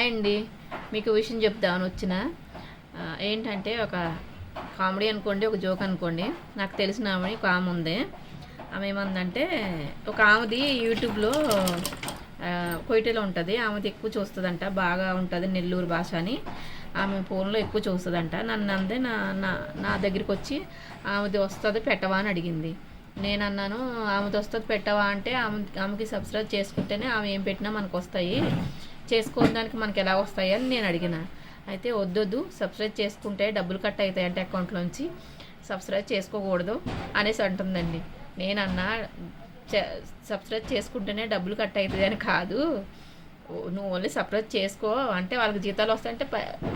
Hi అండి. మీకు విషయం చెప్దామని వచ్చిన ఏంటంటే ఒక కామెడీ అనుకోండి, ఒక జోక్ అనుకోండి. నాకు తెలిసిన ఆమె ఒక ఆమె ఉంది. ఆమె ఏమందంటే, ఒక ఆమెది యూట్యూబ్లో కొయిటలో ఉంటుంది. ఆమెది ఎక్కువ చూస్తుందంట, బాగా ఉంటుంది నెల్లూరు భాష అని. ఆమె ఫోన్లో ఎక్కువ చూస్తుందంట. నన్ను అందే నా నా దగ్గరికి వచ్చి ఆమెది వస్తుంది పెట్టవా అని అడిగింది. నేను అన్నాను, ఆమెది వస్తుంది పెట్టవా అంటే ఆమెకి సబ్స్క్రైబ్ చేసుకుంటేనే ఆమె ఏం పెట్టినా మనకు వస్తాయి, చేసుకోవడానికి మనకి ఎలా వస్తాయి అని నేను అడిగిన. అయితే వద్దొద్దు, సబ్స్క్రైబ్ చేసుకుంటే డబ్బులు కట్ అవుతాయి అంటే అకౌంట్లోంచి, సబ్స్క్రైబ్ చేసుకోకూడదు అనేసి అంటుందండి. నేనన్నా, సబ్స్క్రైబ్ చేసుకుంటేనే డబ్బులు కట్ అవుతుంది అని కాదు, నువ్వు ఓన్లీ సబ్స్క్రైబ్ చేసుకో అంటే వాళ్ళకి జీతాలు వస్తాయంటే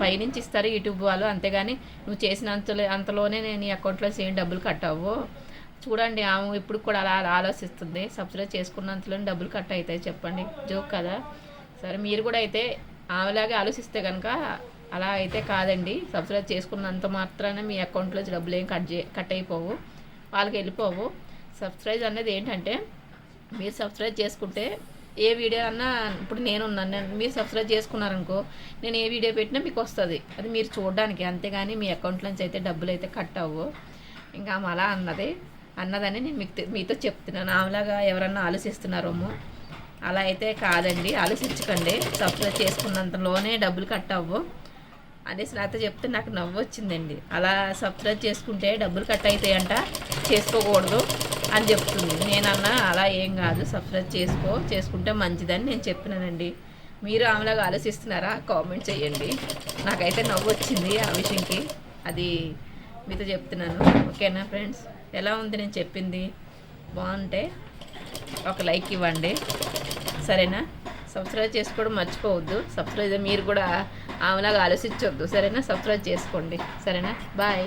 పైనుంచి ఇస్తారు యూట్యూబ్ వాళ్ళు, అంతేగాని నువ్వు చేసిన అంతలోనే నేను నీ అకౌంట్లో సేమ్ డబ్బులు కట్ అవ్వు. చూడండి, ఆమె ఇప్పుడు కూడా అలా ఆలోచిస్తుంది. సబ్స్క్రైబ్ చేసుకున్నంతలోనే డబ్బులు కట్ అవుతాయి. చెప్పండి, జోక్ కదా. సరే, మీరు కూడా అయితే ఆమెలాగే ఆలోచిస్తే కనుక అలా అయితే కాదండి. సబ్స్క్రైబ్ చేసుకున్నంత మాత్రాన మీ అకౌంట్లో డబ్బులు ఏం కట్ అయిపోవు, వాళ్ళకి వెళ్ళిపోవు. సబ్స్క్రైబ్ అనేది ఏంటంటే, మీరు సబ్స్క్రైబ్ చేసుకుంటే ఏ వీడియో అన్నా, ఇప్పుడు నేనున్నాను, మీరు సబ్స్క్రైబ్ చేసుకున్నారనుకో, నేను ఏ వీడియో పెట్టినా మీకు వస్తుంది, అది మీరు చూడడానికి, అంతేగాని మీ అకౌంట్లోంచి అయితే డబ్బులు అయితే కట్ అవ్వు. ఇంకా ఆమె అలా అన్నదని నేను మీతో చెప్తున్నాను. ఆమెలాగా ఎవరన్నా ఆలోచిస్తున్నారేమో, అలా అయితే కాదండి, ఆలోచించకండి. సబ్స్క్రైబ్ చేసుకున్నంతలోనే డబ్బులు కట్ అవ్వు అనేసి నాతో చెప్తే నాకు నవ్వు వచ్చిందండి. అలా సబ్స్క్రైబ్ చేసుకుంటే డబ్బులు కట్ అవుతాయంట, చేసుకోకూడదు అని చెప్తుంది. నేనన్నా అలా ఏం కాదు, సబ్స్క్రైబ్ చేసుకుంటే మంచిదని నేను చెప్పినానండి. మీరు ఆమెలాగా ఆలోచిస్తున్నారా? కామెంట్ చేయండి. నాకైతే నవ్వు వచ్చింది ఆ విషయంకి, అది మీతో చెప్తున్నాను. ఓకేనా ఫ్రెండ్స్? ఎలా ఉంది నేను చెప్పింది? బాగుంటే ఒక లైక్ ఇవ్వండి, సరేనా? సబ్స్క్రైబ్ చేసుకోవడం మర్చిపోవద్దు. సబ్స్క్రైబ్ మీరు కూడా ఆమెలాగా ఆలోచించవద్దు, సరేనా? సబ్స్క్రైబ్ చేసుకోండి, సరేనా? బాయ్.